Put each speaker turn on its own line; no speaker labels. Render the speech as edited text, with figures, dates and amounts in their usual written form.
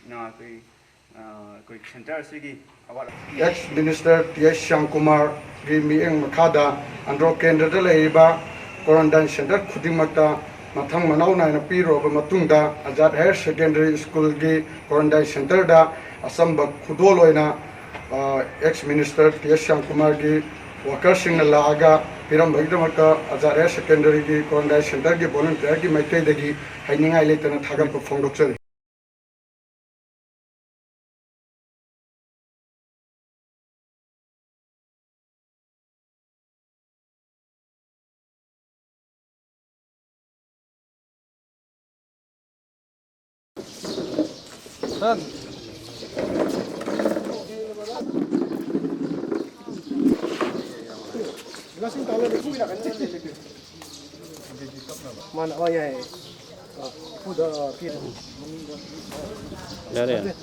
na koi center sigi awal
ex minister T.S. Shyamkumar gi mieng makhada andro kendra da leiba quarantine center khudimata mathang manau naina piro ba matungda Azad Higher Secondary School gi quarantine center da asamba khudol oina ex minister T.S. Shyamkumar gi workers sing laaga piram bagdamaka Azad Higher Secondary gi quarantine center gi volunteer gi maitai dagi hainingai leitana thagam ko phongdokchari
Son. Mana oh ya. Udah kira.
Dari ya.